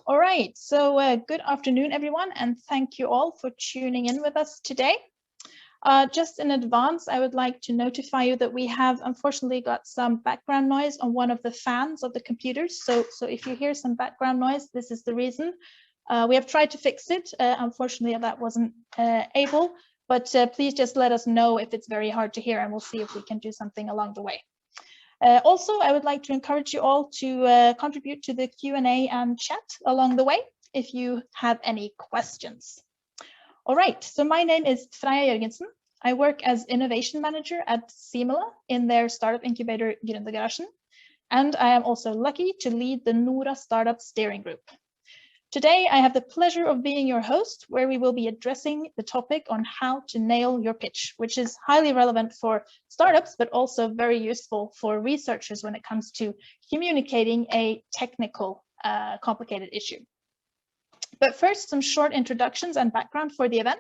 All right, so good afternoon, everyone, and thank you all for tuning in with us today. Just in advance, I would like to notify you that we have unfortunately got some background noise on one of the fans of the computers. So if you hear some background noise, this is the reason. We have tried to fix it. Unfortunately, that wasn't able, but please just let us know if it's very hard to hear, and we'll see if we can do something along the way. Also, I would like to encourage you all to contribute to the Q&A and chat along the way if you have any questions. All right, so my name is Freya Jørgensen. I work as Innovation Manager at Simula in their startup incubator Gründergarasjen, and I am also lucky to lead the NORA.startup steering group. Today, I have the pleasure of being your host, where we will be addressing the topic on how to nail your pitch, which is highly relevant for startups, but also very useful for researchers when it comes to communicating a technical, complicated issue. But first, some short introductions and background for the event.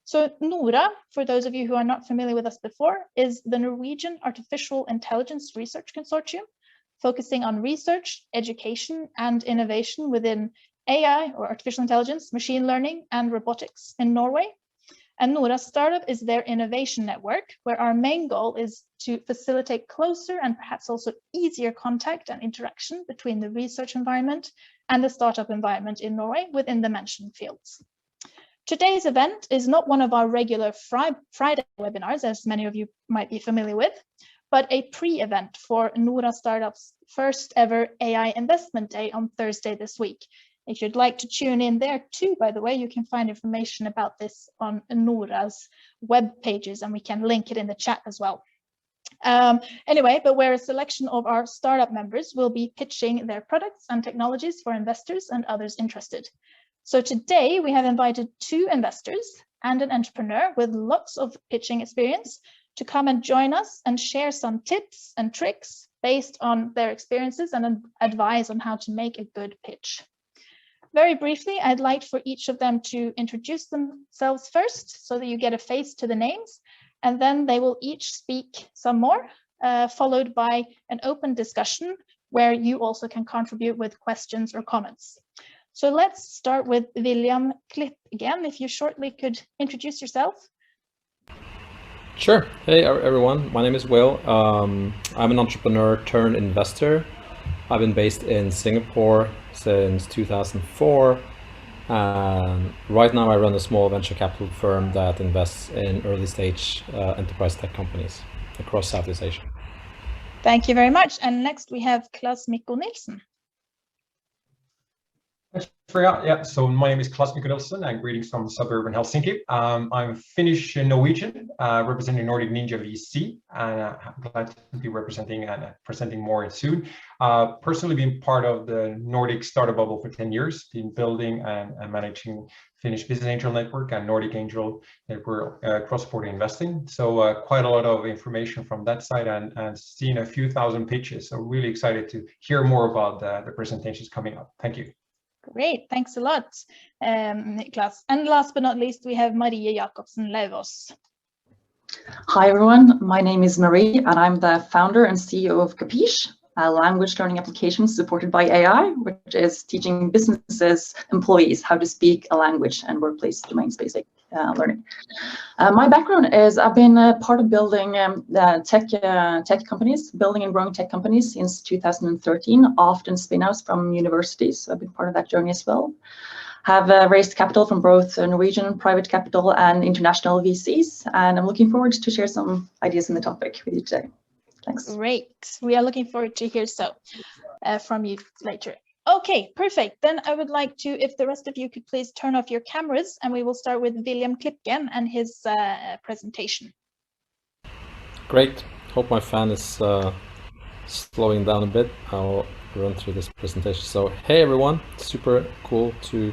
So NORA, for those of you who are not familiar with us before, is the Norwegian Artificial Intelligence Research Consortium, focusing on research, education, and innovation within AI, or artificial intelligence, machine learning, and robotics in Norway. And NORA.startup is their innovation network, where our main goal is to facilitate closer and perhaps also easier contact and interaction between the research environment and the startup environment in Norway within the mentioned fields. Today's event is not one of our regular Friday webinars, as many of you might be familiar with, but a pre-event for NORA.startup's first ever AI Investment Day on Thursday this week. If you'd like to tune in there too, by the way, you can find information about this on NORA's web pages, and we can link it in the chat as well. Anyway, but where a selection of our startup members will be pitching their products and technologies for investors and others interested. So today we have invited 2 investors and an entrepreneur with lots of pitching experience to come and join us and share some tips and tricks based on their experiences and advice on how to make a good pitch. Very briefly, I'd like for each of them to introduce themselves first so that you get a face to the names, and then they will each speak some more, followed by an open discussion where you also can contribute with questions or comments. So let's start with William Klipp again. If you shortly could introduce yourself. Sure. Hey everyone, my name is Will. I'm an entrepreneur turned investor. I've been based in Singapore since 2004. And right now I run a small venture capital firm that invests in early stage enterprise tech companies across Southeast Asia. Thank you very much. And next we have Claes Mikko Nielsen. Thanks, Freya. Yeah, so my name is Claes Mikko Nielsen and greetings from suburban Helsinki. I'm Finnish Norwegian, representing Nordic Ninja VC, and I'm glad to be representing and presenting more soon. Personally been part of the Nordic startup bubble for 10 years, been building and managing Finnish Business Angel Network and Nordic Angel Network cross-border investing. So quite a lot of information from that side and seen a few thousand pitches. So really excited to hear more about the presentations coming up. Thank you. Great, thanks a lot, Niklas. And last but not least, we have Marie Jacobsen Levos. Hi everyone, my name is Marie and I'm the founder and CEO of Capiche, a language learning application supported by AI, which is teaching businesses, employees how to speak a language and workplace domain-specific learning. My background is I've been part of building tech companies, building and growing tech companies since 2013, often spin-outs from universities. So I've been part of that journey as well. Have raised capital from both Norwegian private capital and international VCs, and I'm looking forward to share some ideas on the topic with you today. Thanks. Great. We are looking forward to hear from you later. Okay, perfect. Then I would like to, if the rest of you could please turn off your cameras, and we will start with William Klipken and his presentation. Great. Hope my fan is slowing down a bit. I'll run through this presentation. So, hey everyone, super cool to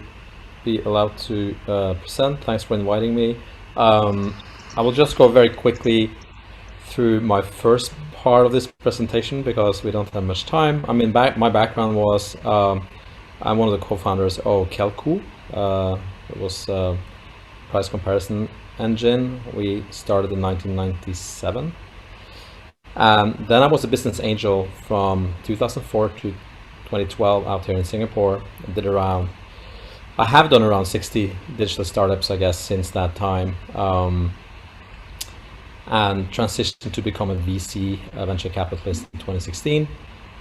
be allowed to present. Thanks for inviting me. I will just go very quickly through my first part of this presentation because we don't have much time. I mean, my background was I'm one of the co-founders of Kelku. It was a price comparison engine. We started in 1997. Then I was a business angel from 2004 to 2012 out here in Singapore. I have done around 60 digital startups, I guess, since that time, and transitioned to become a VC, a venture capitalist, in 2016.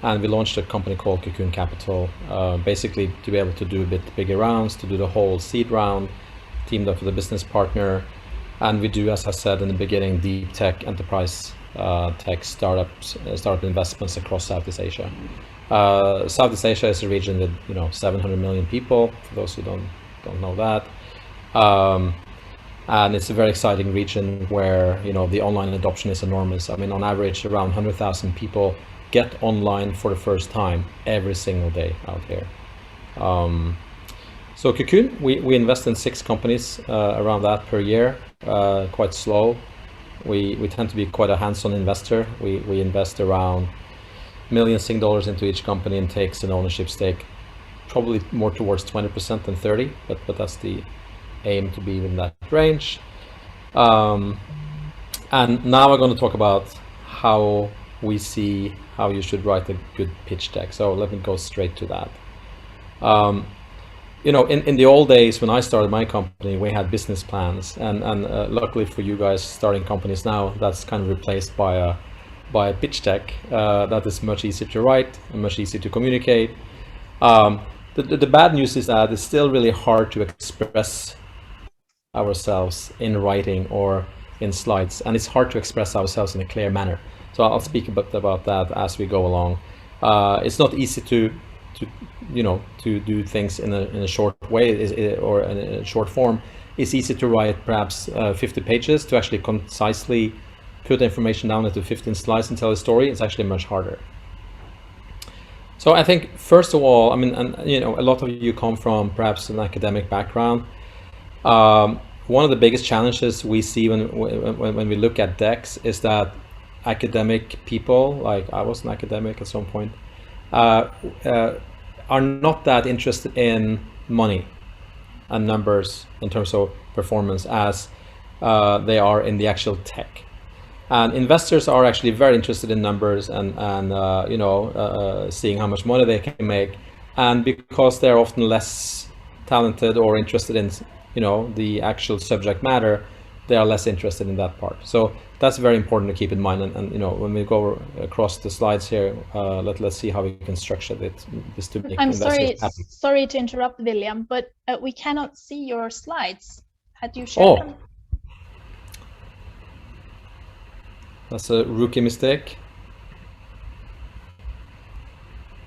And we launched a company called Cocoon Capital, basically to be able to do a bit bigger rounds, to do the whole seed round, teamed up with a business partner. And we do, as I said in the beginning, deep tech, enterprise tech startups, startup investments across Southeast Asia. Southeast Asia is a region with 700 million people, for those who don't know that. And it's a very exciting region where the online adoption is enormous. I mean, on average, around 100,000 people get online for the first time every single day out here. So Cocoon, we invest in 6 companies around that per year, quite slow. We tend to be quite a hands-on investor. We invest around millions of dollars into each company and takes an ownership stake, probably more towards 20% than 30%, but that's the aim, to be in that range. And now we're going to talk about how we see how you should write a good pitch deck. So let me go straight to that. In the old days when I started my company, we had business plans, and luckily for you guys starting companies now, that's kind of replaced by a pitch deck that is much easier to write and much easier to communicate. The bad news is that it's still really hard to express ourselves in writing or in slides, and it's hard to express ourselves in a clear manner. So I'll speak a bit about that as we go along. It's not easy to do things in a short way or in a short form. It's easy to write perhaps 50 pages. To actually concisely put information down into 15 slides and tell a story, it's actually much harder. So I think, first of all, I mean, a lot of you come from perhaps an academic background. One of the biggest challenges we see when we look at decks is that academic people, like I was an academic at some point, are not that interested in money and numbers in terms of performance as they are in the actual tech. And investors are actually very interested in numbers and seeing how much money they can make. And because they're often less talented or interested in the actual subject matter, they are less interested in that part. So that's very important to keep in mind. And when we go across the slides here, let's see how we can structure this to make investors happy. Sorry to interrupt, William, but we cannot see your slides. Had you shared them? That's a rookie mistake.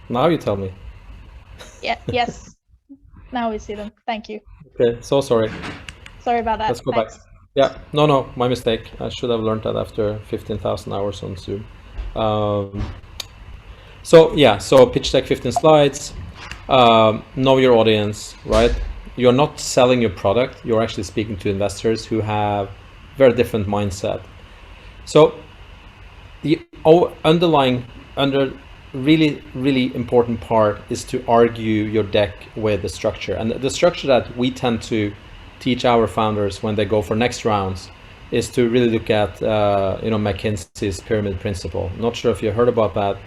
Now you tell me. Yeah. Yes. Now we see them. Thank you. Okay. So sorry. Sorry about that. Let's go back. Yeah. No. My mistake. I should have learned that after 15,000 hours on Zoom. So pitch deck, 15 slides. Know your audience, right? You're not selling your product. You're actually speaking to investors who have very different mindset. So the really important part is to argue your deck with the structure. And the structure that we tend to teach our founders when they go for next rounds is to really look at McKinsey's pyramid principle. Not sure if you heard about that.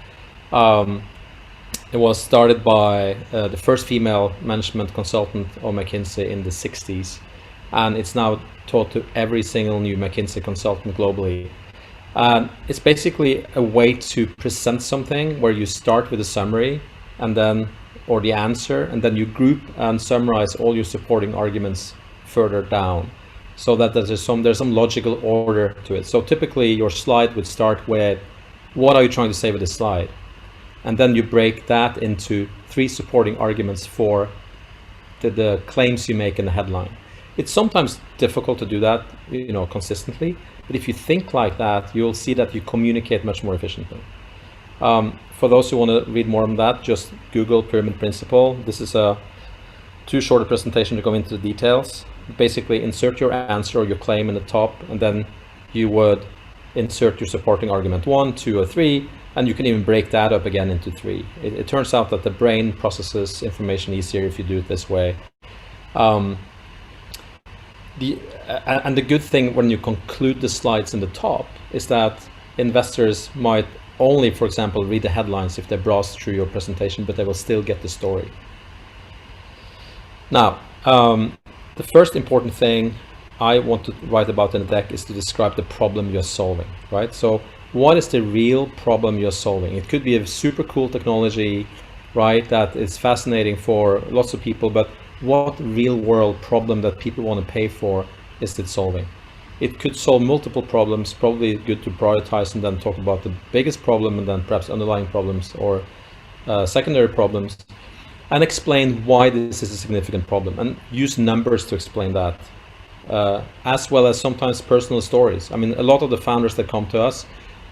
It was started by the first female management consultant of McKinsey in the 60s, and it's now taught to every single new McKinsey consultant globally. It's basically a way to present something where you start with a summary or the answer, and then you group and summarize all your supporting arguments further down, so that there's some logical order to it. So typically your slide would start with, what are you trying to say with this slide? And then you break that into 3 supporting arguments for the claims you make in the headline. It's sometimes difficult to do that, consistently. But if you think like that, you'll see that you communicate much more efficiently. For those who want to read more on that, just Google pyramid principle. This is a too short a presentation to go into the details. Basically, insert your answer or your claim in the top, and then you would insert your supporting argument 1, 2, or 3, and you can even break that up again into 3. It turns out that the brain processes information easier if you do it this way. The good thing when you conclude the slides in the top is that investors might only, for example, read the headlines if they browse through your presentation, but they will still get the story. Now, the first important thing I want to write about in the deck is to describe the problem you're solving, right? So what is the real problem you're solving? It could be a super cool technology, right, that is fascinating for lots of people, but what real world problem that people want to pay for is it solving? It could solve multiple problems, probably good to prioritize and then talk about the biggest problem and then perhaps underlying problems or secondary problems, and explain why this is a significant problem and use numbers to explain that, as well as sometimes personal stories. I mean, a lot of the founders that come to us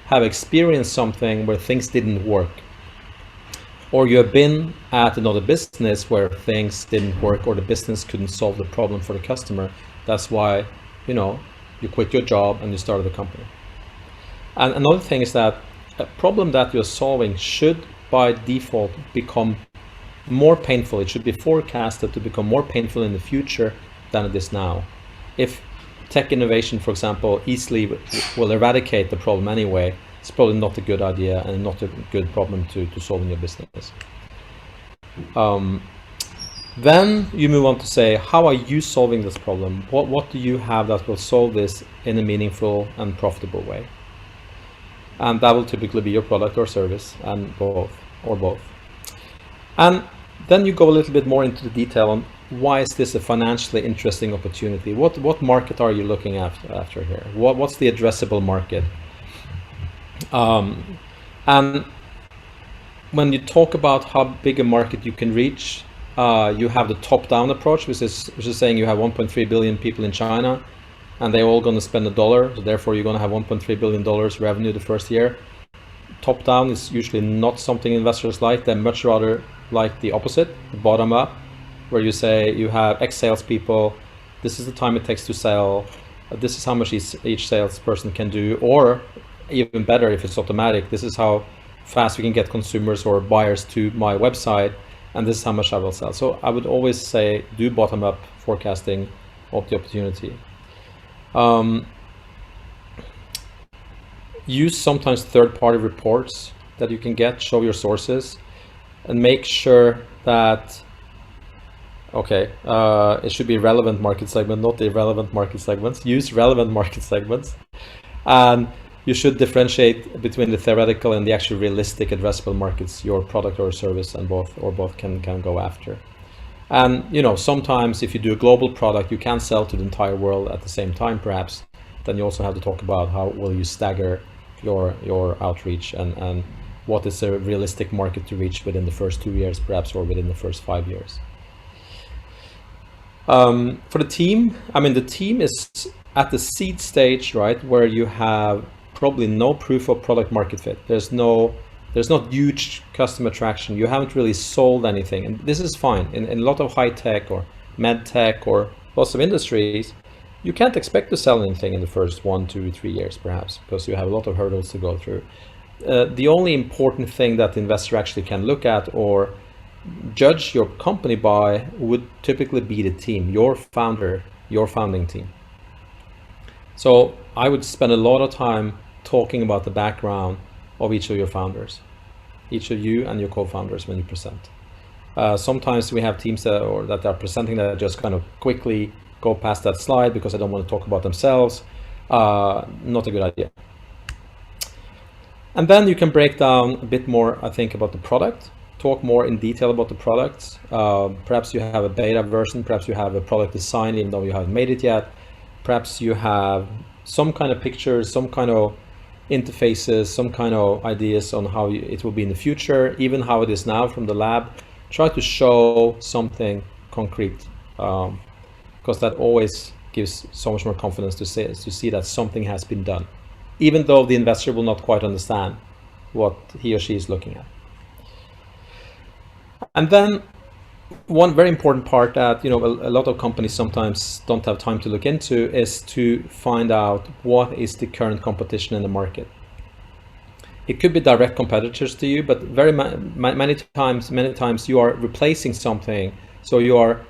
have experienced something where things didn't work, or you have been at another business where things didn't work or the business couldn't solve the problem for the customer. That's why, you know, you quit your job and you started a company. And another thing is that a problem that you're solving should by default become more painful. It should be forecasted to become more painful in the future than it is now. If tech innovation, for example, easily will eradicate the problem anyway, it's probably not a good idea and not a good problem to solve in your business. Then you move on to say, how are you solving this problem? What do you have that will solve this in a meaningful and profitable way? And that will typically be your product or service, and both. And then you go a little bit more into the detail on why is this a financially interesting opportunity? What market are you looking after here? What's the addressable market? And when you talk about how big a market you can reach, you have the top-down approach, which is saying you have 1.3 billion people in China, and they're all going to spend $1, so therefore you're going to have $1.3 billion revenue the first year. Top-down is usually not something investors like. They much rather like the opposite, bottom-up, where you say you have X salespeople, this is the time it takes to sell, this is how much each salesperson can do, or even better if it's automatic, this is how fast we can get consumers or buyers to my website, and this is how much I will sell. So I would always say do bottom-up forecasting of the opportunity. Use sometimes third-party reports that you can get, show your sources, and make sure that, okay, it should be relevant market segment, not irrelevant market segments. Use relevant market segments, and you should differentiate between the theoretical and the actual realistic addressable markets your product or service and both can go after. And you know, sometimes if you do a global product, you can sell to the entire world at the same time perhaps. Then you also have to talk about how will you stagger your outreach and what is a realistic market to reach within the first 2 years perhaps, or within the first 5 years. For the team, I mean, the team is at the seed stage, right, where you have probably no proof of product market fit. There's not huge customer traction. You haven't really sold anything, and this is fine. In a lot of high tech or med tech or lots of industries, you can't expect to sell anything in the first 1, 2, 3 years perhaps, because you have a lot of hurdles to go through. The only important thing that the investor actually can look at or judge your company by would typically be the team, your founder, your founding team. So I would spend a lot of time talking about the background of each of your founders, each of you and your co-founders when you present. Sometimes we have teams that are presenting that just kind of quickly go past that slide because they don't want to talk about themselves. Not a good idea. And then you can break down a bit more, I think, about the product, talk more in detail about the products. Perhaps you have a beta version, perhaps you have a product design even though you haven't made it yet. Perhaps you have some kind of pictures, some kind of interfaces, some kind of ideas on how it will be in the future, even how it is now from the lab. Try to show something concrete, because that always gives so much more confidence to see that something has been done, even though the investor will not quite understand what he or she is looking at. And then one very important part that, you know, a lot of companies sometimes don't have time to look into is to find out what is the current competition in the market. It could be direct competitors to you, but many times you are replacing something. So you are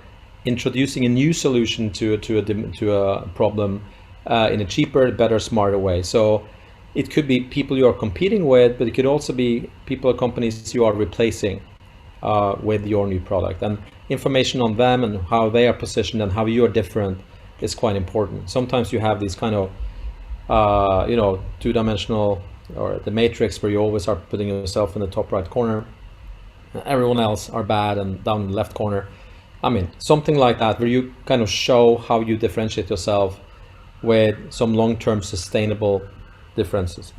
introducing a new solution to a problem in a cheaper, better, smarter way. So It could be people you are competing with, but it could also be people or companies you are replacing with your new product. And information on them and how they are positioned and how you are different is quite important. Sometimes you have these kind of, you know, two-dimensional, or the matrix, where you always are putting yourself in the top right corner. Everyone else are bad and down in the left corner. I mean, something like that, where you kind of show how you differentiate yourself with some long-term sustainable differences.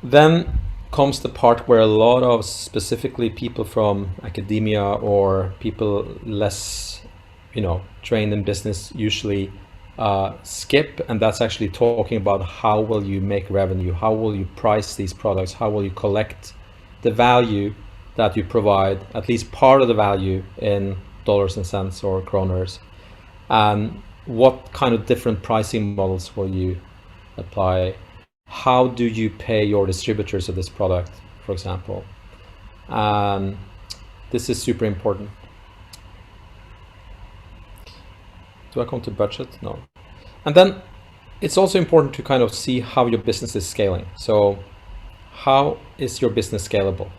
Then comes the part where a lot of, specifically people from academia or people less, you know, trained in business usually skip, and that's actually talking about how will you make revenue, how will you price these products, how will you collect the value that you provide, at least part of the value, in dollars and cents or kroners, and what kind of different pricing models will you apply, how do you pay your distributors of this product, for example. This is super important. Do I come to budget? No. And then it's also important to kind of see how your business is scaling. So how is your business scalable?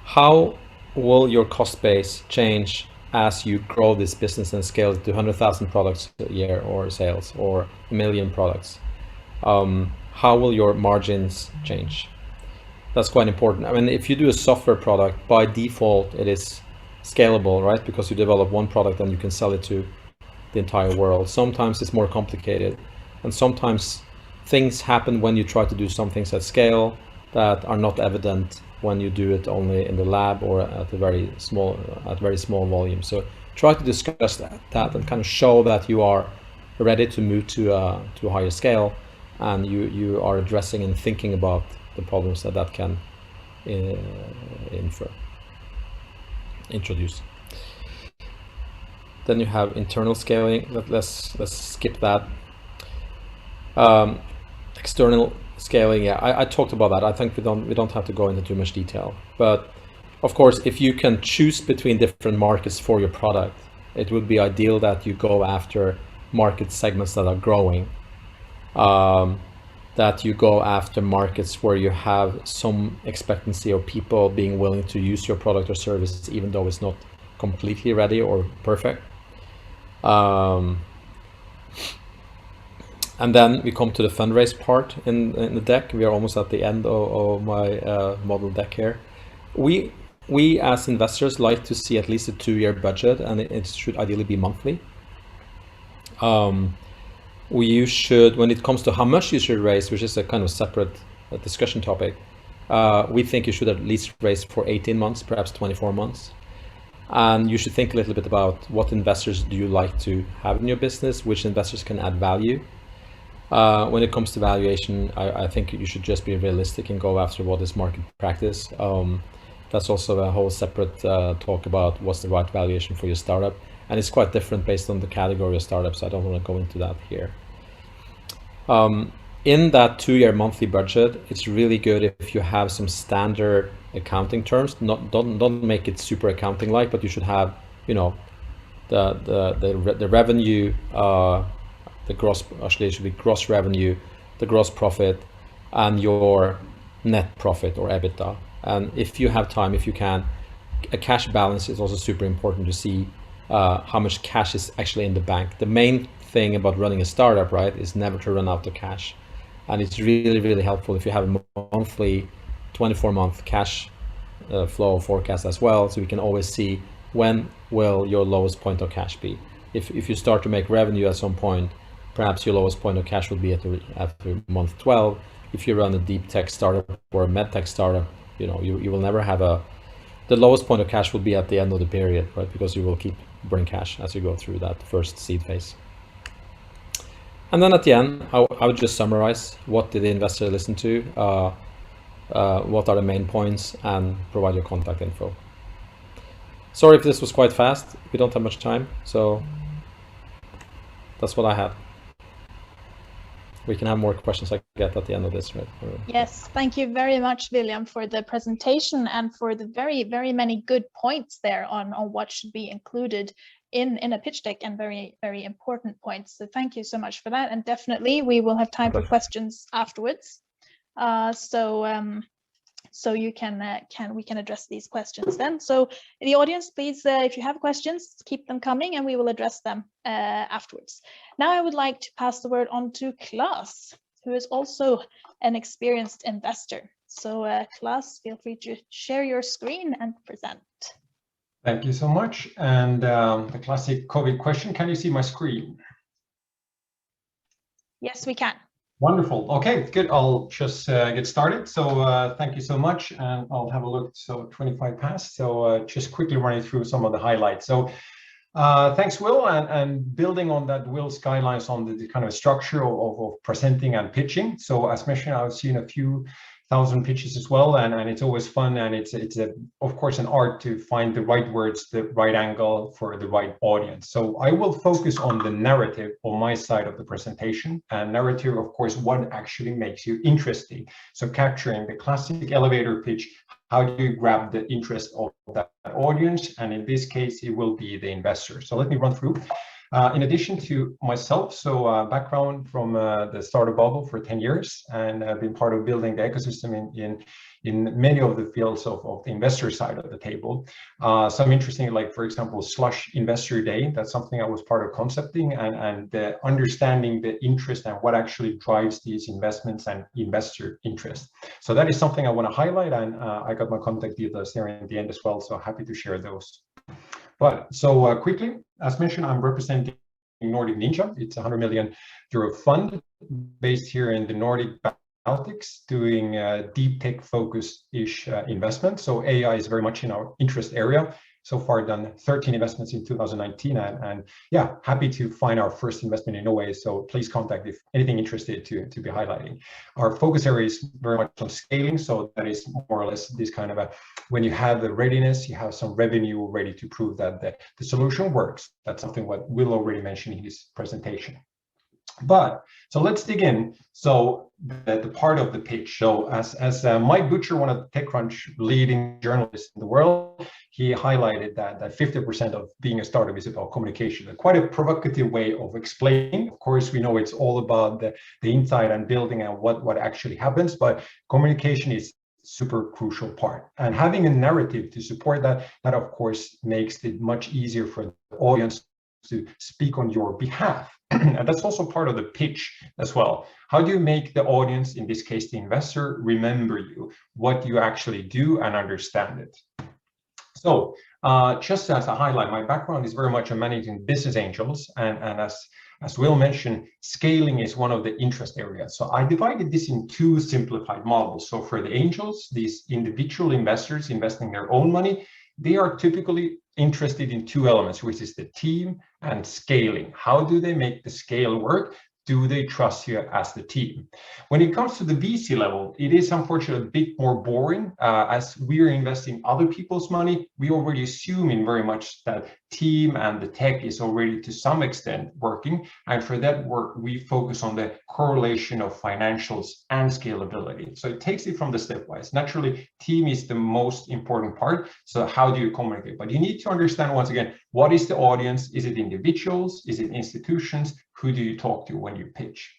How will your cost base change as you grow this business and scale it to 100,000 products a year, or sales, or 1 million products? How will your margins change? That's quite important. I mean, if you do a software product, by default, it is scalable, right? Because you develop one product and you can sell it to the entire world. Sometimes it's more complicated, and sometimes things happen when you try to do some things at scale that are not evident when you do it only in the lab or at a very small volume. So try to discuss that and kind of show that you are ready to move to a higher scale, and you are addressing and thinking about the problems that can introduce. Then you have internal scaling. Let's skip that. External scaling, yeah, I talked about that. I think we don't have to go into too much detail. But of course, if you can choose between different markets for your product, it would be ideal that you go after market segments that are growing. That you go after markets where you have some expectancy of people being willing to use your product or service, even though it's not completely ready or perfect. And then we come to the fundraise part in the deck. We are almost at the end of my model deck here. We as investors like to see at least a 2-year budget, and it should ideally be monthly. You should, when it comes to how much you should raise, which is a kind of separate discussion topic, we think you should at least raise for 18 months, perhaps 24 months. And you should think a little bit about what investors do you like to have in your business, which investors can add value. When it comes to valuation, I think you should just be realistic and go after what is market practice. That's also a whole separate talk about what's the right valuation for your startup. And it's quite different based on the category of startups. I don't want to go into that here. In that 2-year monthly budget, it's really good if you have some standard accounting terms. Don't make it super accounting like, but you should have, you know, the revenue, the gross, actually it should be gross revenue, the gross profit, and your net profit or EBITDA. And if you have time, if you can, a cash balance is also super important to see how much cash is actually in the bank. The main thing about running a startup, right, is never to run out of cash. And it's really, really helpful if you have a monthly, 24-month cash flow forecast as well, so we can always see when will your lowest point of cash be. If you start to make revenue at some point, perhaps your lowest point of cash will be after month 12. If you run a deep tech startup or a med tech startup, you know, you will never have the lowest point of cash will be at the end of the period, right? Because you will keep burning cash as you go through that first seed phase. And then at the end, I would just summarize what did the investor listen to, what are the main points, and provide your contact info. Sorry if this was quite fast. We don't have much time, so that's what I had. We can have more questions I get at the end of this, right? Yes, thank you very much, William, for the presentation and for the very, very many good points there on what should be included in a pitch deck, and very, very important points. So thank you so much for that. And definitely we will have time for questions afterwards. So you we can address these questions then. So the audience, please, if you have questions, keep them coming and we will address them afterwards. Now I would like to pass the word on to Claes, who is also an experienced investor. So Claes, feel free to share your screen and present. Thank you so much. And the classic COVID question, can you see my screen? Yes, we can. Wonderful. Okay, good. I'll just get started. So thank you so much. And I'll have a look. So 25 past. So just quickly running through some of the highlights. So thanks, Will. And building on that, Will's guidelines on the kind of structure of presenting and pitching. So as mentioned, I've seen a few thousand pitches as well, and it's always fun, and it's of course an art to find the right words, the right angle for the right audience. So I will focus on the narrative on my side of the presentation, and narrative, of course, what actually makes you interesting. So capturing the classic elevator pitch, how do you grab the interest of that audience? And in this case, it will be the investor. So let me run through. In addition to myself, so background from the startup bubble for 10 years, and I've been part of building the ecosystem in many of the fields of the investor side of the table. Some interesting, like for example, Slush Investor Day, that's something I was part of concepting, and understanding the interest and what actually drives these investments and investor interest. So that is something I want to highlight, and I got my contact details there in the end as well, so happy to share those. But so quickly, as mentioned, I'm representing Nordic Ninja. It's a 100 million euro fund based here in the Nordic Baltics, doing deep tech focus-ish investment. So AI is very much in our interest area. So far done 13 investments in 2019, and yeah, happy to find our first investment in Norway. So please contact if anything interested to be highlighting. Our focus area is very much on scaling. So that is more or less this kind of a, when you have the readiness, you have some revenue ready to prove that the solution works. That's something what Will already mentioned in his presentation. But so let's dig in. So the part of the pitch. So as Mike Butcher, one of the TechCrunch leading journalists in the world, he highlighted that 50% of being a startup is about communication. Quite a provocative way of explaining. Of course, we know it's all about the inside and building and what actually happens, but communication is super crucial part. And having a narrative to support that of course makes it much easier for the audience to speak on your behalf. And that's also part of the pitch as well. How do you make the audience, in this case the investor, remember you, what you actually do and understand it? So just as a highlight, my background is very much on managing business angels, and as Will mentioned, scaling is one of the interest areas. So I divided this in two simplified models. So for the angels, these individual investors investing their own money, they are typically interested in two elements, which is the team and scaling. How do they make the scale work? Do they trust you as the team? When it comes to the VC level, it is unfortunately a bit more boring. As we're investing other people's money, we already assume in very much that team and the tech is already to some extent working. And for that work, we focus on the correlation of financials and scalability. So it takes it from the stepwise. Naturally, team is the most important part. So how do you communicate? But you need to understand, once again, what is the audience? Is it individuals? Is it institutions? Who do you talk to when you pitch?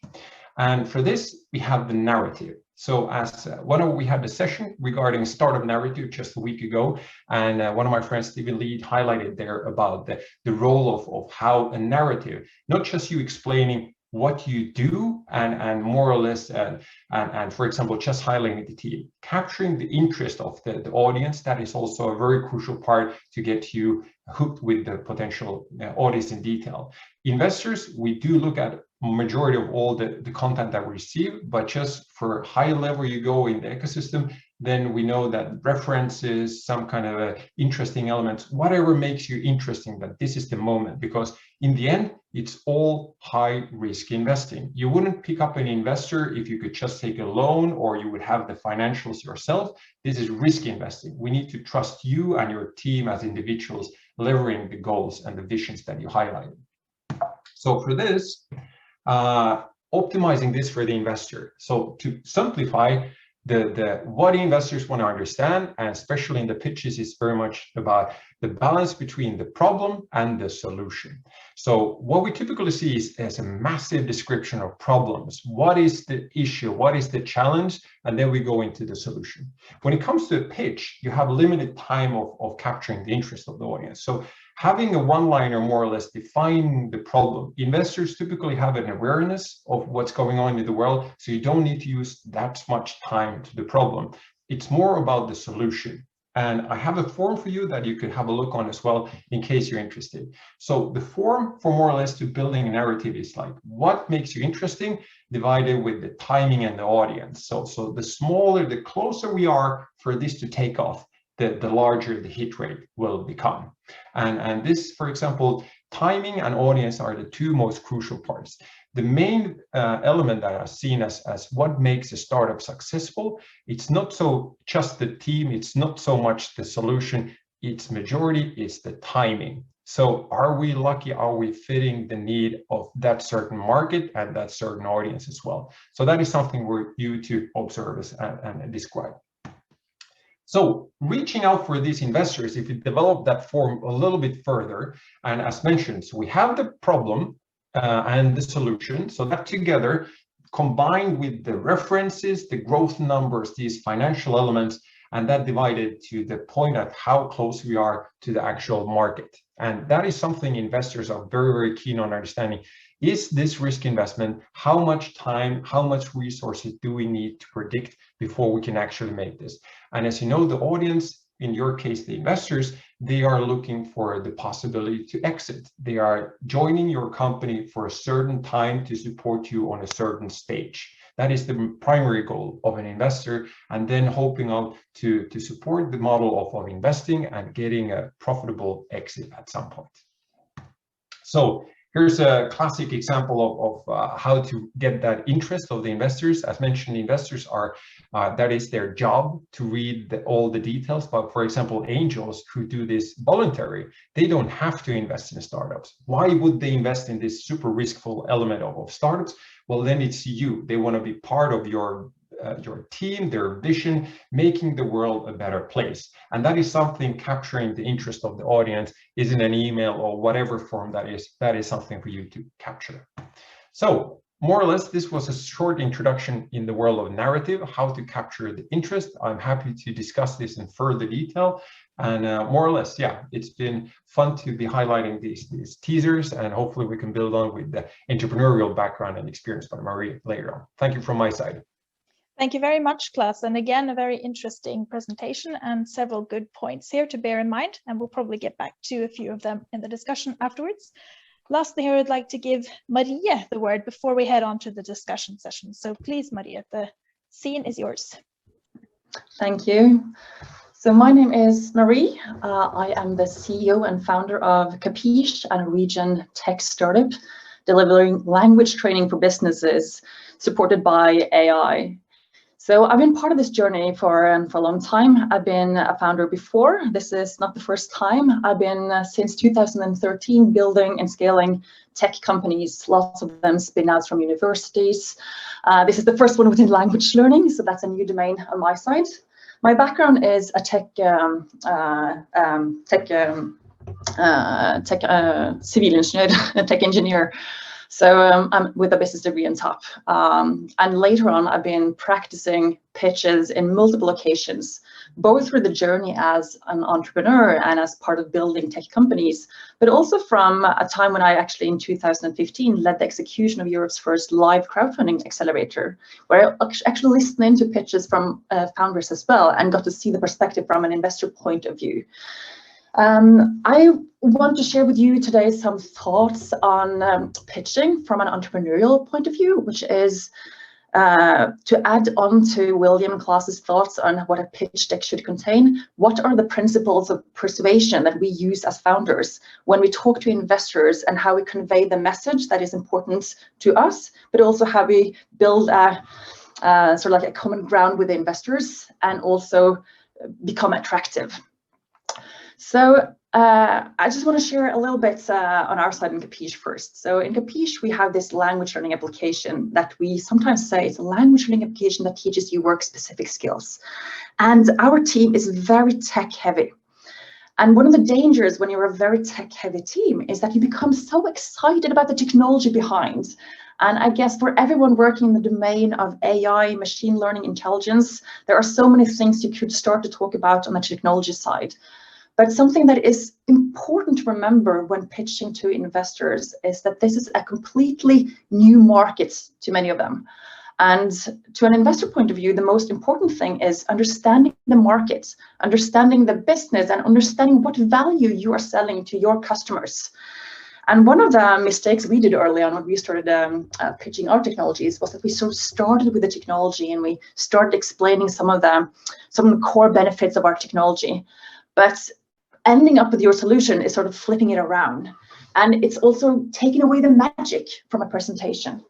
And for this, we have the narrative. So as we had a session regarding startup narrative just a week ago, and one of my friends, Stephen Lee, highlighted there about the role of how a narrative, not just you explaining what you do and more or less, and for example, just highlighting the team, capturing the interest of the audience. That is also a very crucial part to get you hooked with the potential audience in detail. Investors, we do look at majority of all the content that we receive, but just for high level you go in the ecosystem, then we know that references, some kind of interesting elements, whatever makes you interesting, that this is the moment, because in the end, it's all high risk investing. You wouldn't pick up an investor if you could just take a loan or you would have the financials yourself. This is risk investing. We need to trust you and your team as individuals, leveraging the goals and the visions that you highlighted. So for this, optimizing this for the investor. So to simplify, what investors want to understand, and especially in the pitches, is very much about the balance between the problem and the solution. So what we typically see is a massive description of problems. What is the issue? What is the challenge? And then we go into the solution. When it comes to a pitch, you have limited time of capturing the interest of the audience. So having a one-liner more or less defining the problem, investors typically have an awareness of what's going on in the world, so you don't need to use that much time to the problem. It's more about the solution. And I have a form for you that you could have a look on as well in case you're interested. So the form for more or less to building a narrative is like, what makes you interesting divided with the timing and the audience. So the smaller, the closer we are for this to take off, the larger the hit rate will become. And this, for example, timing and audience are the two most crucial parts. The main element that I've seen as what makes a startup successful, it's not so just the team, it's not so much the solution, its majority is the timing. So are we lucky? Are we fitting the need of that certain market and that certain audience as well? So that is something for you to observe and describe. So reaching out for these investors, if you develop that form a little bit further, and as mentioned, so we have the problem and the solution, so that together, combined with the references, the growth numbers, these financial elements, and that divided to the point at how close we are to the actual market. And that is something investors are very, very keen on understanding. Is this risk investment? How much time, how much resources do we need to predict before we can actually make this? And as you know, the audience, in your case, the investors, they are looking for the possibility to exit. They are joining your company for a certain time to support you on a certain stage. That is the primary goal of an investor, and then hoping out to support the model of investing and getting a profitable exit at some point. So here's a classic example of how to get that interest of the investors. As mentioned, investors are, that is their job to read all the details. But for example, angels who do this voluntary, they don't have to invest in startups. Why would they invest in this super riskful element of startups? Well, then it's you. They want to be part of your team, their vision, making the world a better place. And that is something capturing the interest of the audience is in an email or whatever form that is something for you to capture. So more or less, this was a short introduction in the world of narrative, how to capture the interest. I'm happy to discuss this in further detail. And more or less, yeah, it's been fun to be highlighting these teasers, and hopefully we can build on with the entrepreneurial background and experience by Marie later on. Thank you from my side. Thank you very much, Klaus. And again, a very interesting presentation and several good points here to bear in mind. And we'll probably get back to a few of them in the discussion afterwards. Lastly, I would like to give Maria the word before we head on to the discussion session. So please, Maria, the scene is yours. Thank you. So my name is Marie. I am the CEO and founder of Capiche, a Norwegian tech startup delivering language training for businesses supported by AI. So I've been part of this journey for a long time. I've been a founder before. This is not the first time. I've been since 2013 building and scaling tech companies, lots of them spin-outs from universities. This is the first one within language learning, so that's a new domain on my side. My background is a civil engineer, tech engineer. So I'm with a business degree on top. And later on, I've been practicing pitches in multiple locations, both through the journey as an entrepreneur and as part of building tech companies, but also from a time when I actually in 2015 led the execution of Europe's first live crowdfunding accelerator, where I actually listened into pitches from founders as well and got to see the perspective from an investor point of view. I want to share with you today some thoughts on pitching from an entrepreneurial point of view, which is to add on to William Klaus's thoughts on what a pitch deck should contain. What are the principles of persuasion that we use as founders when we talk to investors, and how we convey the message that is important to us, but also how we build a sort of like a common ground with the investors and also become attractive. So I just want to share a little bit on our side in Capiche first. So in Capiche, we have this language learning application that we sometimes say it's a language learning application that teaches you work-specific skills. And our team is very tech-heavy. And one of the dangers when you're a very tech-heavy team is that you become so excited about the technology behind. And I guess for everyone working in the domain of AI, machine learning, intelligence, there are so many things you could start to talk about on the technology side. But something that is important to remember when pitching to investors is that this is a completely new market to many of them. And to an investor point of view, the most important thing is understanding the market, understanding the business, and understanding what value you are selling to your customers. And one of the mistakes we did early on when we started pitching our technologies was that we sort of started with the technology and we started explaining some of the core benefits of our technology. But ending up with your solution is sort of flipping it around. And it's also taking away the magic from a presentation.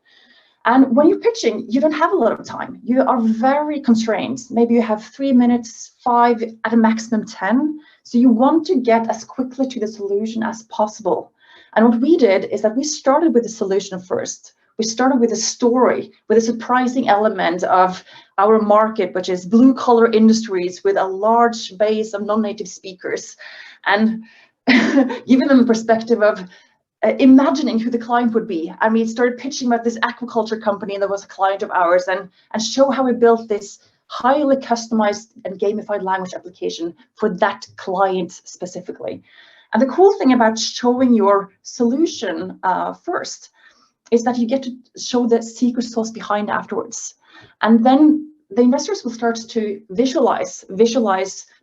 And when you're pitching, you don't have a lot of time. You are very constrained. Maybe you have 3 minutes, 5, at a maximum 10. So you want to get as quickly to the solution as possible. And what we did is that we started with the solution first. We started with a story, with a surprising element of our market, which is blue-collar industries with a large base of non-native speakers, and giving them a perspective of imagining who the client would be. And we started pitching about this aquaculture company that was a client of ours, and show how we built this highly customized and gamified language application for that client specifically. And the cool thing about showing your solution first is that you get to show the secret sauce behind afterwards. And then the investors will start to visualize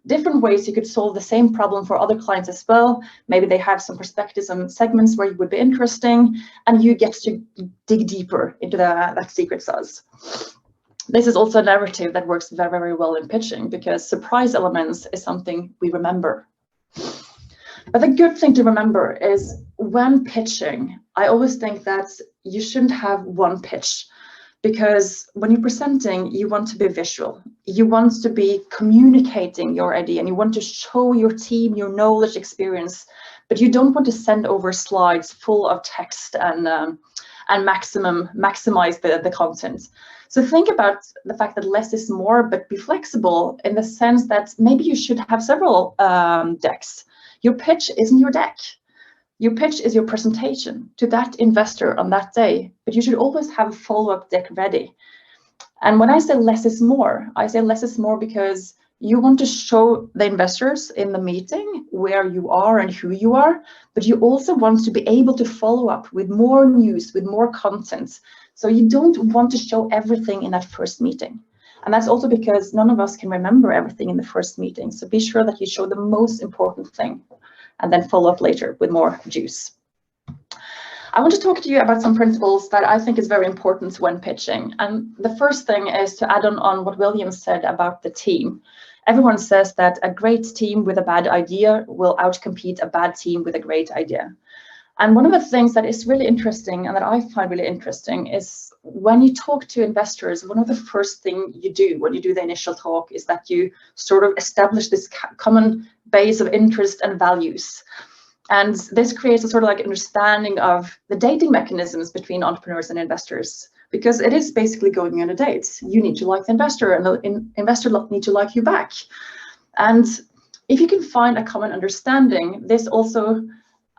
different ways you could solve the same problem for other clients as well. Maybe they have some perspectives on segments where you would be interesting, and you get to dig deeper into that secret sauce. This is also a narrative that works very, very well in pitching, because surprise elements is something we remember. But the good thing to remember is when pitching, I always think that you shouldn't have one pitch, because when you're presenting, you want to be visual. You want to be communicating your idea, and you want to show your team your knowledge, experience, but you don't want to send over slides full of text and maximize the content. So think about the fact that less is more, but be flexible in the sense that maybe you should have several decks. Your pitch isn't your deck. Your pitch is your presentation to that investor on that day, but you should always have a follow-up deck ready. And when I say less is more, I say less is more because you want to show the investors in the meeting where you are and who you are, but you also want to be able to follow up with more news, with more content. So you don't want to show everything in that first meeting. And that's also because none of us can remember everything in the first meeting. So be sure that you show the most important thing and then follow up later with more juice. I want to talk to you about some principles that I think is very important when pitching. And the first thing is to add on what William said about the team. Everyone says that a great team with a bad idea will outcompete a bad team with a great idea. And one of the things that is really interesting and that I find really interesting is when you talk to investors, one of the first things you do when you do the initial talk is that you sort of establish this common base of interest and values. And this creates a sort of like understanding of the dating mechanisms between entrepreneurs and investors, because it is basically going on a date. You need to like the investor, and the investor need to like you back. And if you can find a common understanding, this also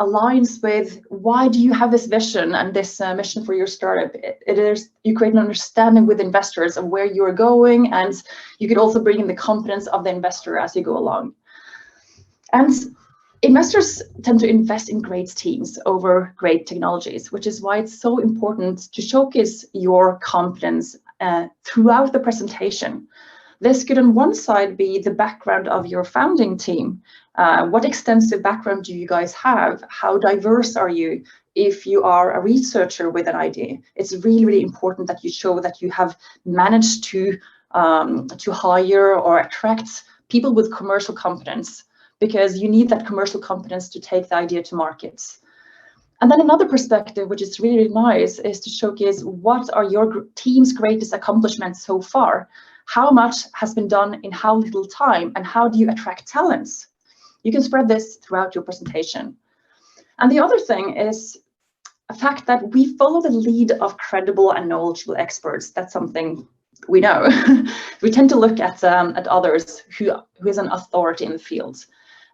aligns with why do you have this vision and this mission for your startup. You create an understanding with investors of where you're going, and you could also bring in the confidence of the investor as you go along. And investors tend to invest in great teams over great technologies, which is why it's so important to showcase your confidence throughout the presentation. This could on one side be the background of your founding team. What extensive background do you guys have? How diverse are you? If you are a researcher with an idea, it's really, really important that you show that you have managed to hire or attract people with commercial competence, because you need that commercial competence to take the idea to markets. And then another perspective, which is really, really nice, is to showcase what are your team's greatest accomplishments so far. How much has been done in how little time, and how do you attract talents? You can spread this throughout your presentation. And the other thing is a fact that we follow the lead of credible and knowledgeable experts. That's something we know. We tend to look at others who is an authority in the field.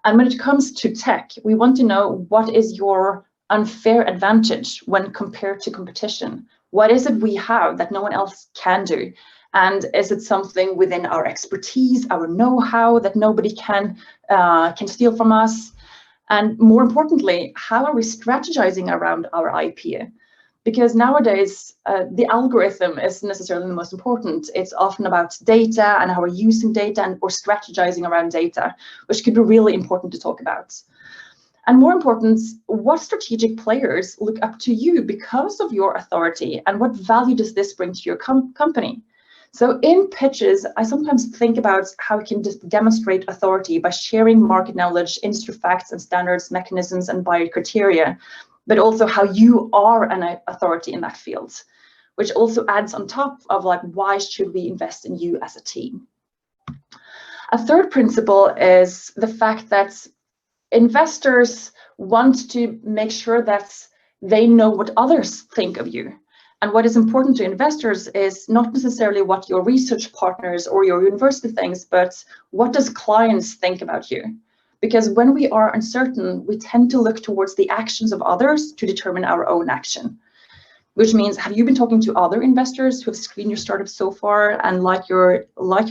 And when it comes to tech, we want to know what is your unfair advantage when compared to competition. What is it we have that no one else can do? And is it something within our expertise, our know-how that nobody can steal from us? And more importantly, how are we strategizing around our IP? Because nowadays, the algorithm isn't necessarily the most important. It's often about data and how we're using data and or strategizing around data, which could be really important to talk about. And more important, what strategic players look up to you because of your authority, and what value does this bring to your company? So in pitches, I sometimes think about how we can just demonstrate authority by sharing market knowledge, industry facts and standards, mechanisms and buyer criteria, but also how you are an authority in that field, which also adds on top of like, why should we invest in you as a team? A third principle is the fact that investors want to make sure that they know what others think of you. And what is important to investors is not necessarily what your research partners or your university thinks, but what does clients think about you? Because when we are uncertain, we tend to look towards the actions of others to determine our own action. Which means, have you been talking to other investors who have screened your startup so far and like your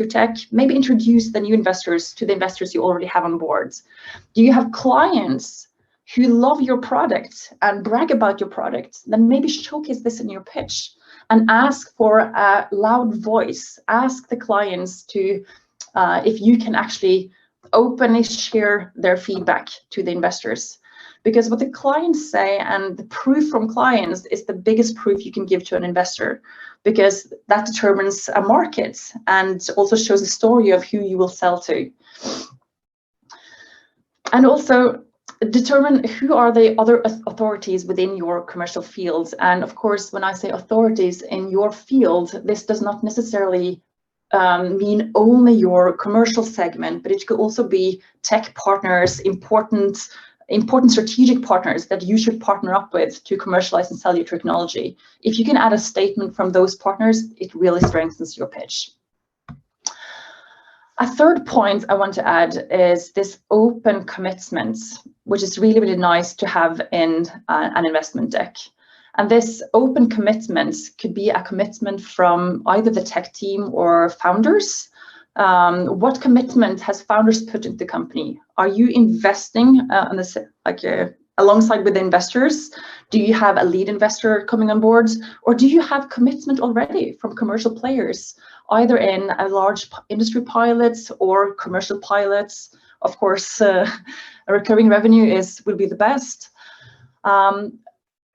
tech? Maybe introduce the new investors to the investors you already have on board. Do you have clients who love your product and brag about your product? Then maybe showcase this in your pitch and ask for a loud voice. Ask the clients to, if you can actually openly share their feedback to the investors. Because what the clients say and the proof from clients is the biggest proof you can give to an investor, because that determines a market and also shows a story of who you will sell to. And also determine who are the other authorities within your commercial fields. And of course, when I say authorities in your field, this does not necessarily mean only your commercial segment, but it could also be tech partners, important strategic partners that you should partner up with to commercialize and sell your technology. If you can add a statement from those partners, it really strengthens your pitch. A third point I want to add is this open commitment, which is really, really nice to have in an investment deck. And this open commitment could be a commitment from either the tech team or founders. What commitment has founders put into the company? Are you investing on this, alongside with the investors? Do you have a lead investor coming on board? Or do you have commitment already from commercial players, either in a large industry pilots or commercial pilots? Of course, a recurring revenue will be the best.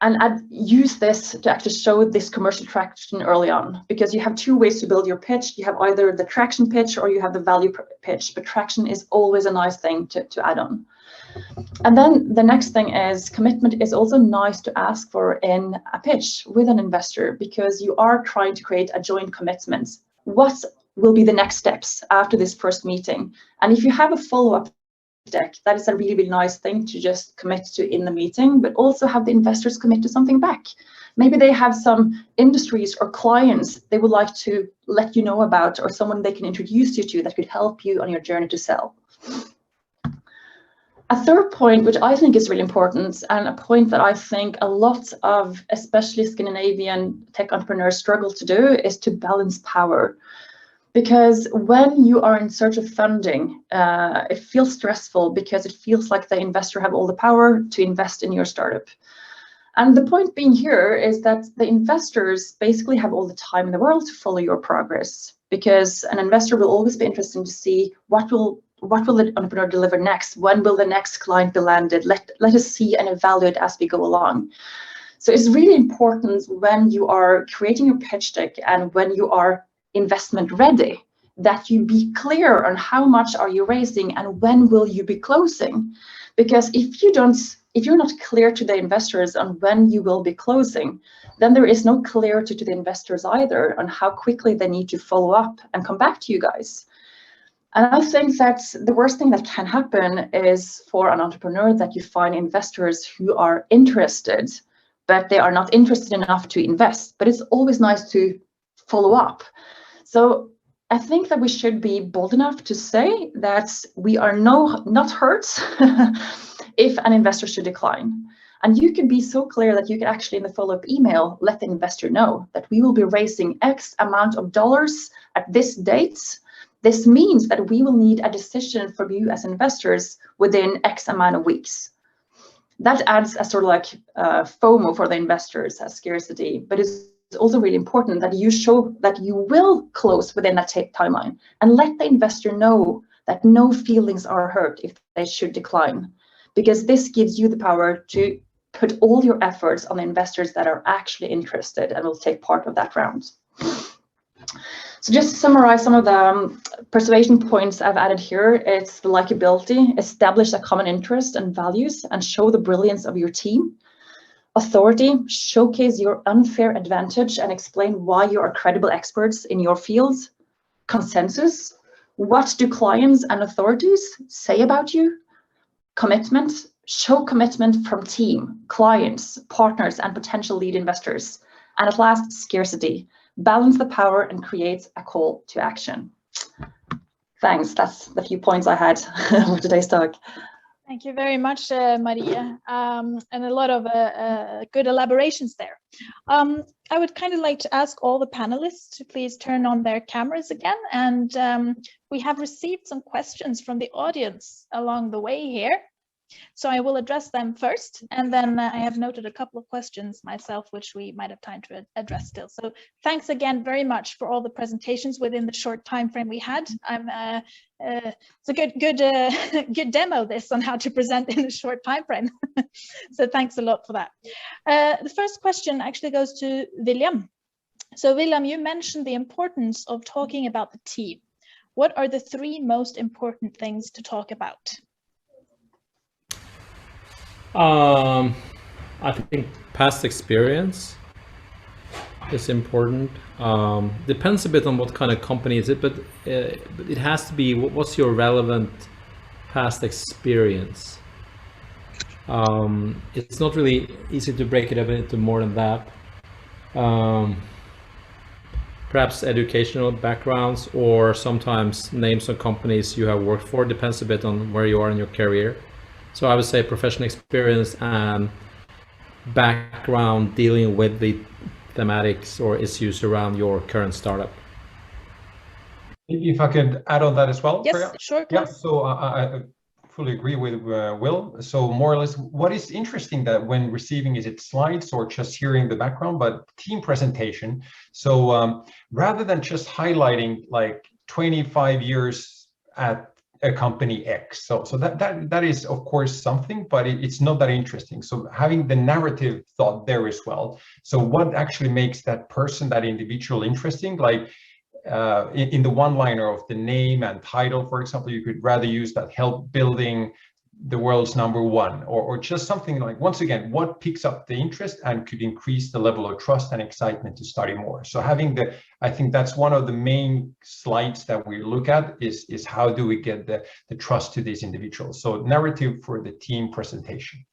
And use this to actually show this commercial traction early on, because you have two ways to build your pitch. You have either the traction pitch or you have the value pitch, but traction is always a nice thing to add on. And then the next thing is commitment is also nice to ask for in a pitch with an investor, because you are trying to create a joint commitment. What will be the next steps after this first meeting? And if you have a follow-up deck, that is a really, really nice thing to just commit to in the meeting, but also have the investors commit to something back. Maybe they have some industries or clients they would like to let you know about, or someone they can introduce you to that could help you on your journey to sell. A third point, which I think is really important, and a point that I think a lot of especially Scandinavian tech entrepreneurs struggle to do, is to balance power. Because when you are in search of funding, it feels stressful because it feels like the investor have all the power to invest in your startup. And the point being here is that the investors basically have all the time in the world to follow your progress, because an investor will always be interested to see what will the entrepreneur deliver next? When will the next client be landed? Let us see and evaluate as we go along. So it's really important when you are creating your pitch deck and when you are investment ready, that you be clear on how much are you raising and when will you be closing. Because if you're not clear to the investors on when you will be closing, then there is no clarity to the investors either on how quickly they need to follow up and come back to you guys. And I think that the worst thing that can happen is for an entrepreneur that you find investors who are interested, but they are not interested enough to invest. But it's always nice to follow up. So I think that we should be bold enough to say that we are not hurt if an investor should decline. And you can be so clear that you can actually, in the follow-up email, let the investor know that we will be raising X amount of dollars at this date. This means that we will need a decision from you as investors within X amount of weeks. That adds a sort of like FOMO for the investors as scarcity, but it's also really important that you show that you will close within that timeline and let the investor know that no feelings are hurt if they should decline, because this gives you the power to put all your efforts on the investors that are actually interested and will take part of that round. So just to summarize some of the persuasion points I've added here, it's the likability, establish a common interest and values and show the brilliance of your team. Authority, showcase your unfair advantage and explain why you are credible experts in your field. Consensus, what do clients and authorities say about you? Commitment, show commitment from team, clients, partners, and potential lead investors. And at last, scarcity, balance the power and create a call to action. Thanks, that's the few points I had for today's talk. Thank you very much, Maria, and a lot of good elaborations there. I would kind of like to ask all the panelists to please turn on their cameras again, and we have received some questions from the audience along the way here. So I will address them first, and then I have noted a couple of questions myself, which we might have time to address still. So thanks again very much for all the presentations within the short time frame we had. It's a good demo this on how to present in a short time frame. So thanks a lot for that. The first question actually goes to William. So William, you mentioned the importance of talking about the team. What are the 3 most important things to talk about? I think past experience is important. Depends a bit on what kind of company is it, but it has to be what's your relevant past experience. It's not really easy to break it up into more than that. Perhaps educational backgrounds or sometimes names of companies you have worked for. Depends a bit on where you are in your career. So I would say professional experience and background dealing with the thematics or issues around your current startup. If I could add on that as well. Yes, Freya? sure. Yeah, so I fully agree with Will. So more or less, what is interesting that when receiving, is it slides or just hearing the background, but team presentation. So rather than just highlighting like 25 years at a company X. So that is of course something, but it's not that interesting. So having the narrative thought there as well. So what actually makes that person, that individual interesting? Like in the one-liner of the name and title, for example, you could rather use that help building the world's #1 or just something like, once again, what picks up the interest and could increase the level of trust and excitement to study more. So having I think that's one of the main slides that we look at is how do we get the trust to these individuals. So narrative for the team presentation.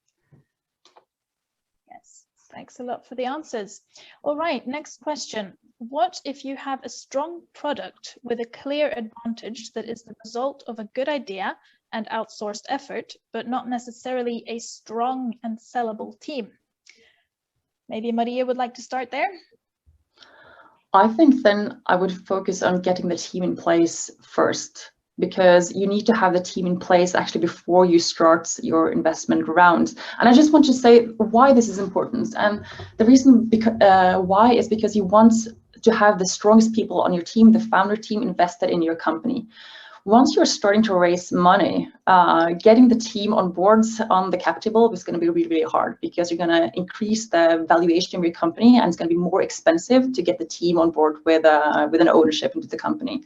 Yes, thanks a lot for the answers. All right, next question. What if you have a strong product with a clear advantage that is the result of a good idea and outsourced effort, but not necessarily a strong and sellable team? Maybe Maria would like to start there. I think then I would focus on getting the team in place first, because you need to have the team in place actually before you start your investment round. And I just want to say why this is important. And the reason why is because you want to have the strongest people on your team, the founder team, invested in your company. Once you're starting to raise money, getting the team on boards on the cap table is going to be really, really hard, because you're going to increase the valuation of your company, and it's going to be more expensive to get the team on board with an ownership into the company.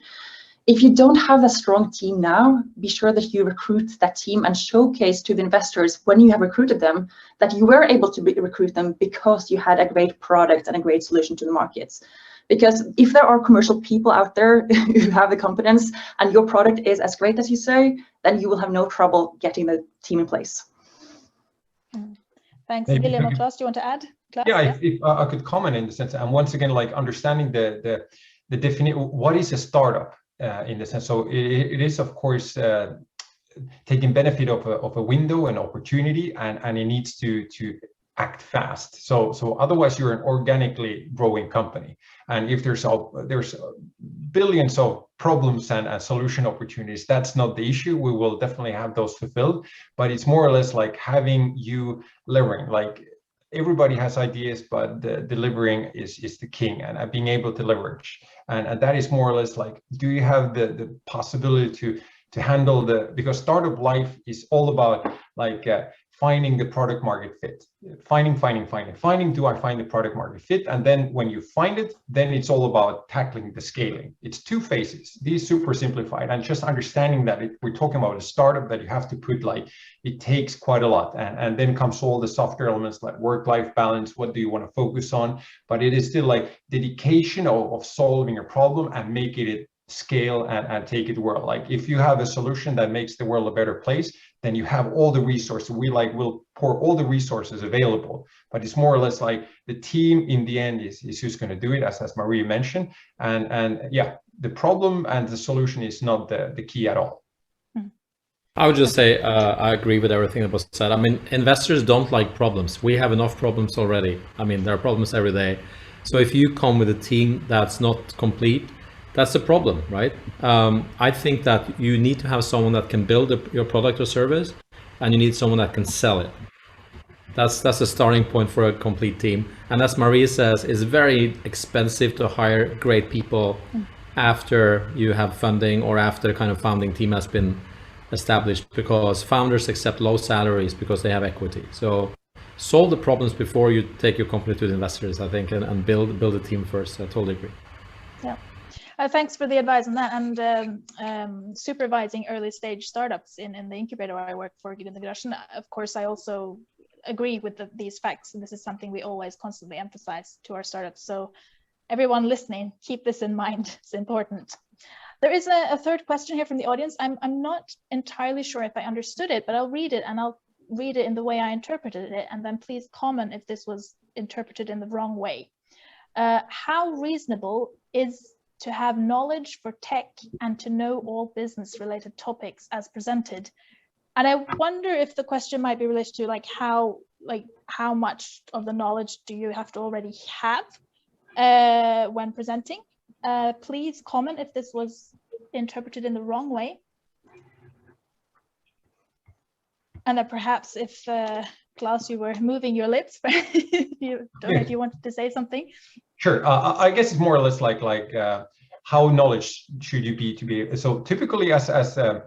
If you don't have a strong team now, be sure that you recruit that team and showcase to the investors when you have recruited them that you were able to recruit them because you had a great product and a great solution to the markets. Because if there are commercial people out there who have the competence and your product is as great as you say, then you will have no trouble getting the team in place. Thanks. Maybe William or Klaus, do you want to add? Klaus? Yeah, if I could comment in the sense, and once again, like understanding the definition, what is a startup in the sense. So it is, of course, taking benefit of a window and opportunity, and it needs to act fast. So otherwise you're an organically growing company, and if there's billions of problems and solution opportunities, that's not the issue. We will definitely have those fulfilled, but it's more or less like having you delivering. Like everybody has ideas, but the delivering is the king, and being able to leverage, and that is more or less like, do you have the possibility to handle because startup life is all about like finding the product market fit, finding, do I find the product market fit? And then when you find it, then it's all about tackling the scaling. It's 2 phases. These super simplified, and just understanding that we're talking about a startup that you have to put, like, it takes quite a lot. And then comes all the softer elements like work-life balance. What do you want to focus on? But it is still like dedication of solving a problem and making it scale and take it to the world. Like if you have a solution that makes the world a better place, then you have all the resources. We'll pour all the resources available, but it's more or less like the team in the end is who's going to do it, as Maria mentioned. And yeah, the problem and the solution is not the key at all. I would just say I agree with everything that was said. I mean, investors don't like problems. We have enough problems already. I mean, there are problems every day. So if you come with a team that's not complete, that's the problem, right? I think that you need to have someone that can build your product or service, and you need someone that can sell it. That's a starting point for a complete team. And as Maria says, it's very expensive to hire great people after you have funding or after the kind of founding team has been established, because founders accept low salaries because they have equity. So solve the problems before you take your company to the investors, I think, and build a team first. I totally agree. Yeah. Thanks for the advice on that. And supervising early stage startups in the incubator where I work for, of course, I also agree with these facts. And this is something we always constantly emphasize to our startups. So everyone listening, keep this in mind. It's important. There is a third question here from the audience. I'm not entirely sure if I understood it, but I'll read it, and I'll read it in the way I interpreted it. And then please comment if this was interpreted in the wrong way. How reasonable is to have knowledge for tech and to know all business related topics as presented? And I wonder if the question might be related to how much of the knowledge do you have to already have when presenting? Please comment if this was interpreted in the wrong way. And perhaps if Klaus, you were moving your lips, you don't know if you wanted to say something. Sure. I guess it's more or less like how knowledge should you be to be. So typically, as some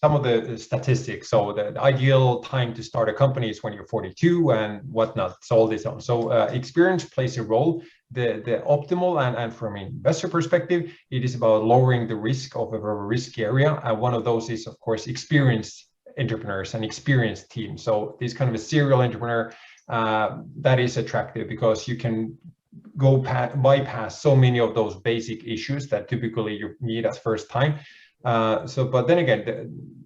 of the statistics. So the ideal time to start a company is when you're 42 and whatnot. So all this on. So experience plays a role. The optimal and from an investor perspective, it is about lowering the risk of a very risky area. And one of those is, of course, experienced entrepreneurs and experienced teams. So this kind of a serial entrepreneur that is attractive because you can go bypass so many of those basic issues that typically you need as first time. But then again,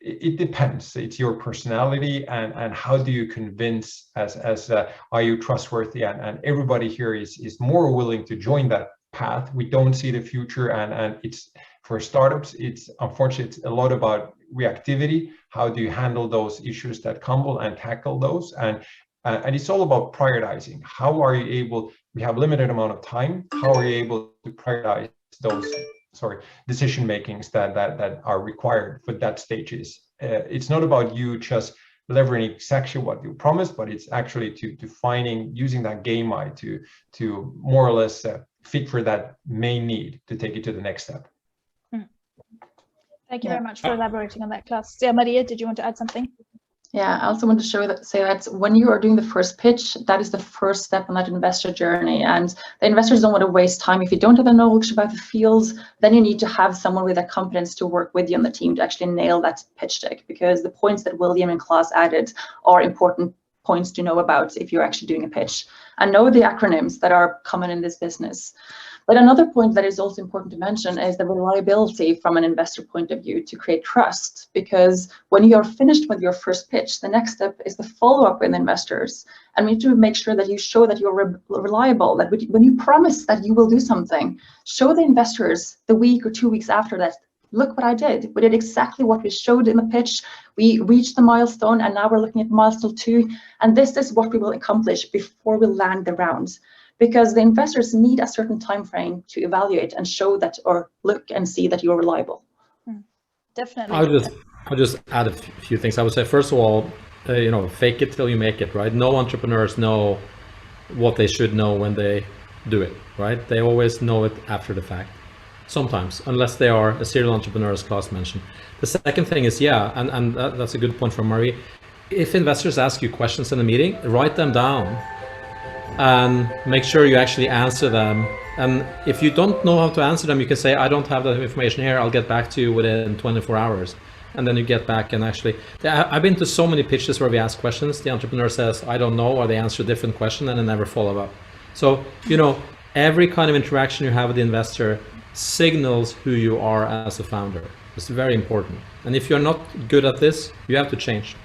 it depends. It's your personality and how do you convince are you trustworthy, and everybody here is more willing to join that path. We don't see the future, and it's for startups, it's unfortunately it's a lot about reactivity. How do you handle those issues that come and tackle those? And it's all about prioritizing. How are you able, we have limited amount of time, how are you able to prioritize those decision makings that are required for that stages? It's not about you just delivering exactly what you promised, but it's actually to using that game eye to more or less fit for that main need to take it to the next step. Thank you very much for elaborating on that, Klaus. Yeah, Maria, did you want to add something? Yeah, I also want to say that when you are doing the first pitch, that is the first step on that investor journey. And the investors don't want to waste time. If you don't have the knowledge about the fields, then you need to have someone with that competence to work with you on the team to actually nail that pitch deck, because the points that William and Klaus added are important points to know about if you're actually doing a pitch, and know the acronyms that are common in this business. But another point that is also important to mention is the reliability from an investor point of view to create trust, because when you're finished with your first pitch, the next step is the follow-up with investors. And we need to make sure that you show that you're reliable, that when you promise that you will do something, show the investors the week or 2 weeks after that, look what I did. We did exactly what we showed in the pitch. We reached the milestone, and now we're looking at milestone 2. And this is what we will accomplish before we land the round. Because the investors need a certain time frame to evaluate and show that, or look and see that you're reliable. Definitely. I'll just add a few things. I would say, first of all, fake it till you make it, right? No entrepreneurs know what they should know when they do it, right? They always know it after the fact. Sometimes, unless they are a serial entrepreneur, as Klaus mentioned. The second thing is, and that's a good point from Marie. If investors ask you questions in a meeting, write them down and make sure you actually answer them. And if you don't know how to answer them, you can say, I don't have that information here, I'll get back to you within 24 hours. And then you get back and actually, I've been to so many pitches where we ask questions, the entrepreneur says, I don't know, or they answer a different question and they never follow up. So, every kind of interaction you have with the investor signals who you are as a founder. It's very important. And if you're not good at this, you have to change.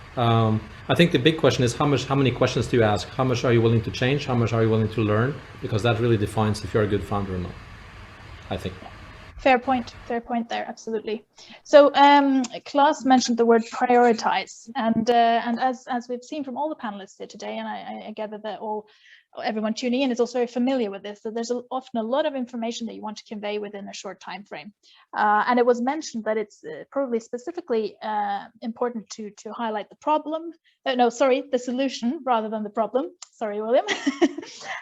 I think the big question is how many questions do you ask? How much are you willing to change? How much are you willing to learn? Because that really defines if you're a good founder or not, I think. Fair point there, absolutely. So Klaus mentioned the word prioritize, and as we've seen from all the panelists here today, and I gather that everyone tuning in is also very familiar with this, that there's often a lot of information that you want to convey within a short time frame. And it was mentioned that it's probably specifically important to highlight the problem, the solution rather than the problem. Sorry, William.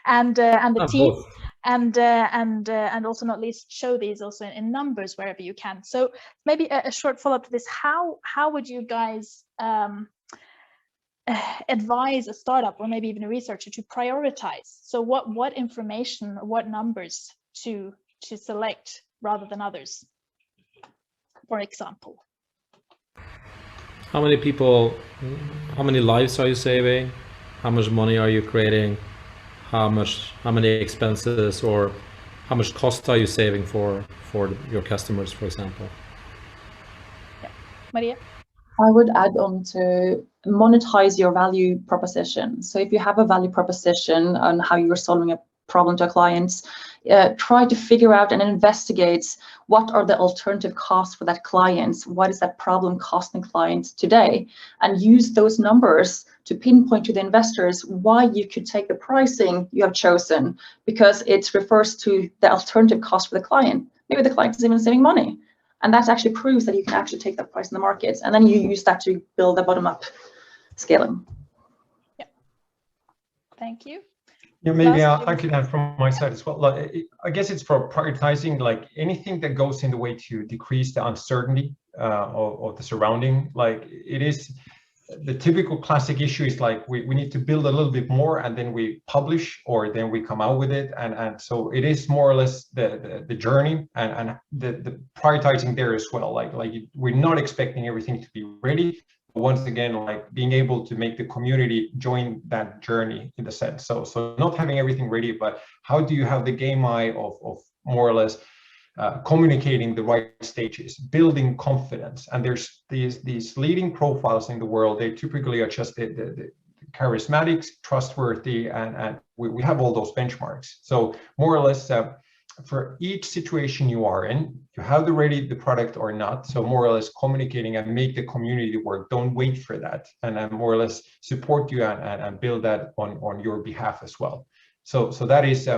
and the team. Both. And also not least show these also in numbers wherever you can. So maybe a short follow-up to this, how would you guys advise a startup or maybe even a researcher to prioritize? So what information, what numbers to select rather than others, for example? How many people, how many lives are you saving? How much money are you creating? How many expenses or how much cost are you saving for your customers, for example? Yeah. Maria? I would add on to monetize your value proposition. So if you have a value proposition on how you're solving a problem to clients, try to figure out and investigate what are the alternative costs for that client, what is that problem costing clients today, and use those numbers to pinpoint to the investors why you could take the pricing you have chosen, because it refers to the alternative cost for the client. Maybe the client is even saving money. And that actually proves that you can actually take that price in the market. And then you use that to build a bottom-up scaling. Yeah. Thank you. Yeah, maybe I could add from my side as well. I guess it's for prioritizing, like anything that goes in the way to decrease the uncertainty of the surrounding. Like it is the typical classic issue is like we need to build a little bit more and then we publish or then we come out with it. And so it is more or less the journey and the prioritizing there as well. Like we're not expecting everything to be ready. Once again, like being able to make the community join that journey in the sense. So not having everything ready, but how do you have the game eye of more or less communicating the right stages, building confidence. And there's these leading profiles in the world. They typically are just the charismatics, trustworthy, and we have all those benchmarks. So more or less for each situation you are in, you have the product or not. So more or less communicating and make the community work. Don't wait for that, and more or less support you and build that on your behalf as well. So that is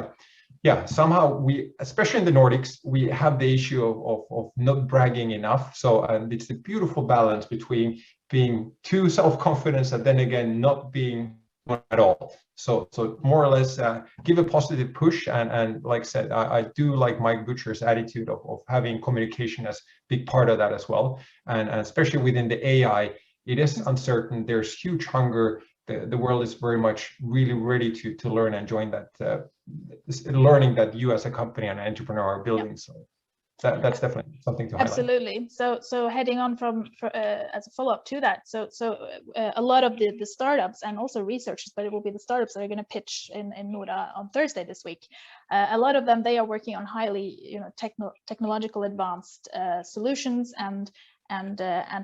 yeah, somehow we, especially in the Nordics, we have the issue of not bragging enough. So and it's a beautiful balance between being too self-confident and then again not being at all. So more or less give a positive push, and like I said, I do like Mike Butcher's attitude of having communication as a big part of that as well, and especially within the AI, it is uncertain. There's huge hunger. The world is very much really ready to learn and join that learning that you as a company and entrepreneur are building. So that's definitely something to highlight. Absolutely. So heading on as a follow-up to that, a lot of the startups and also researchers, but it will be the startups that are going to pitch in NORA on Thursday this week. A lot of them, they are working on highly technological advanced solutions and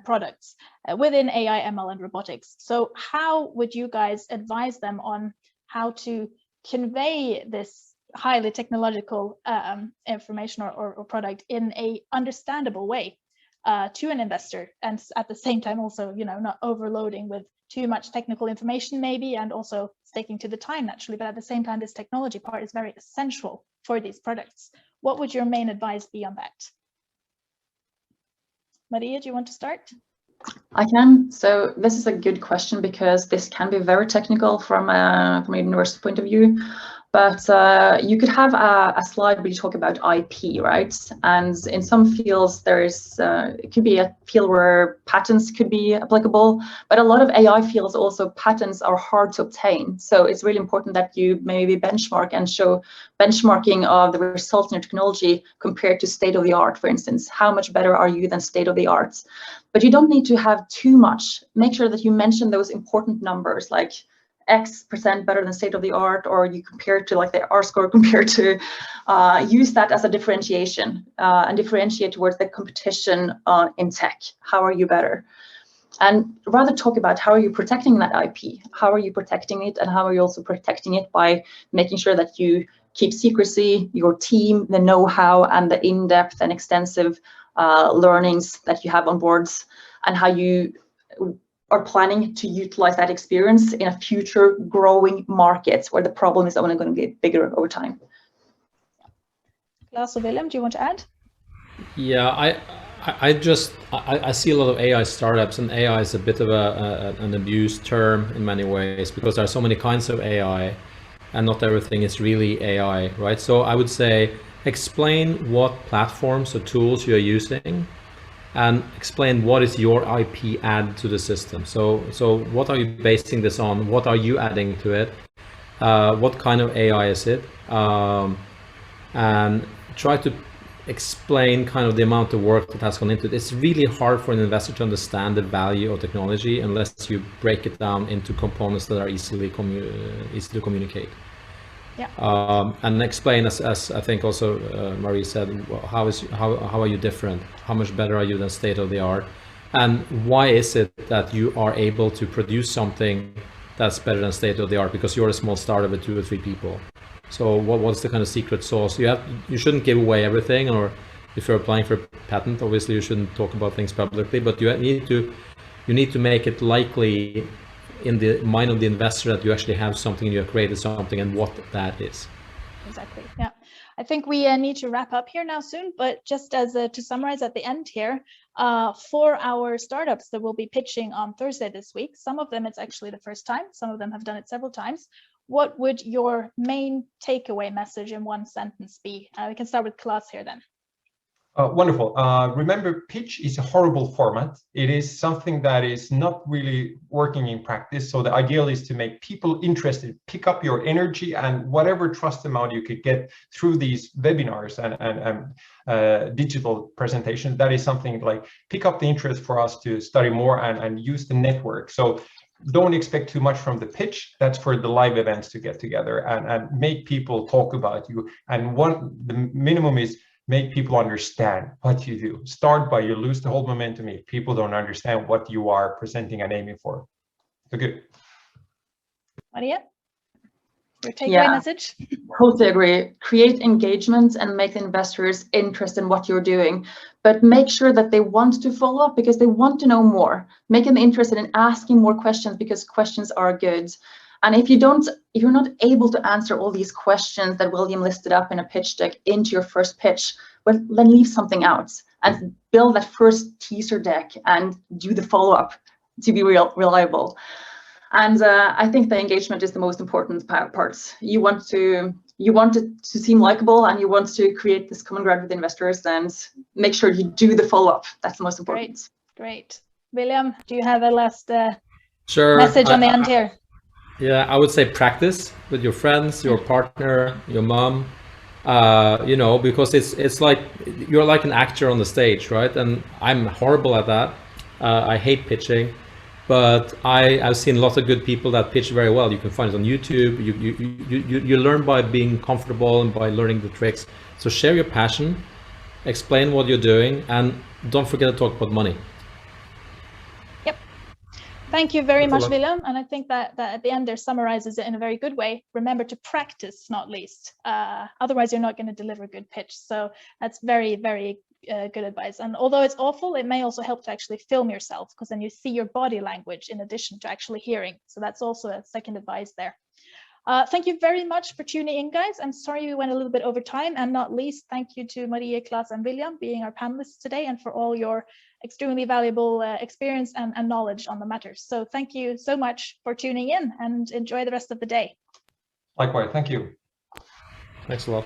products within AI, ML, and robotics. So how would you guys advise them on how to convey this highly technological information or product in a understandable way to an investor, and at the same time also, not overloading with too much technical information maybe, and also sticking to the time naturally, but at the same time this technology part is very essential for these products. What would your main advice be on that? Maria, do you want to start? I can. So this is a good question, because this can be very technical from a university point of view. But you could have a slide where you talk about IP, right? And in some fields, it could be a field where patents could be applicable, but a lot of AI fields also, patents are hard to obtain. So it's really important that you maybe benchmark and show benchmarking of the results in your technology compared to state of the art, for instance. How much better are you than state of the art? But you don't need to have too much. Make sure that you mention those important numbers, like X% better than state of the art, or you compare it to like the R-score compared to, use that as a differentiation and differentiate towards the competition in tech. How are you better? And rather talk about how are you protecting that IP? How are you protecting it? And how are you also protecting it by making sure that you keep secrecy, your team, the know-how, and the in-depth and extensive learnings that you have on boards, and how you are planning to utilize that experience in a future growing market where the problem is only going to get bigger over time. Lars or William, do you want to add? Yeah, I see a lot of AI startups, and AI is a bit of an abused term in many ways, because there are so many kinds of AI and not everything is really AI, right? So I would say explain what platforms or tools you're using, and explain what is your IP add to the system. So what are you basing this on? What are you adding to it? What kind of AI is it? And try to explain kind of the amount of work that has gone into it. It's really hard for an investor to understand the value of technology unless you break it down into components that are easily to communicate. Yeah. And explain, as I think also Marie said, how are you different? How much better are you than state of the art? And why is it that you are able to produce something that's better than state of the art? Because you're a small startup with 2 or 3 people. So what's the kind of secret sauce? You shouldn't give away everything, or if you're applying for a patent, obviously you shouldn't talk about things publicly, but you need to make it likely in the mind of the investor that you actually have something, you have created something, and what that is. Exactly. Yeah. I think we need to wrap up here now soon, but just as to summarize at the end here, for our startups that will be pitching on Thursday this week, some of them it's actually the first time, some of them have done it several times. What would your main takeaway message in one sentence be? We can start with Klaus here then. Wonderful. Remember, pitch is a horrible format. It is something that is not really working in practice. So the ideal is to make people interested, pick up your energy, and whatever trust amount you could get through these webinars and digital presentations. That is something like pick up the interest for us to study more and use the network. So don't expect too much from the pitch. That's for the live events to get together and make people talk about you. And the minimum is make people understand what you do. Start by you lose the whole momentum if people don't understand what you are presenting and aiming for. So good. Maria, your takeaway message? Totally agree. Create engagement and make the investors interested in what you're doing, but make sure that they want to follow up because they want to know more. Make them interested in asking more questions because questions are good. And if you're not able to answer all these questions that William listed up in a pitch deck into your first pitch, well, then leave something out and build that first teaser deck and do the follow-up to be reliable. And I think the engagement is the most important part. You want it to seem likable, and you want to create this common ground with investors, and make sure you do the follow-up. That's the most important. Great. William, do you have a last Sure. message on the end here? Yeah, I would say practice with your friends, your partner, your mom. You know, because it's like you're like an actor on the stage, right? And I'm horrible at that. I hate pitching, but I've seen lots of good people that pitch very well. You can find it on YouTube. You learn by being comfortable and by learning the tricks. So share your passion, explain what you're doing, and don't forget to talk about money. Thank you very much, William. And I think that at the end there summarizes it in a very good way. Remember to practice, not least. Otherwise, you're not going to deliver a good pitch. So that's very, very good advice. And although it's awful, it may also help to actually film yourself, because then you see your body language in addition to actually hearing. So that's also a second advice there. Thank you very much for tuning in, guys. I'm sorry we went a little bit over time, and not least, thank you to Maria, Claes, and William being our panelists today, and for all your extremely valuable experience and knowledge on the matter. So thank you so much for tuning in, and enjoy the rest of the day. Likewise, thank you. Thanks a lot.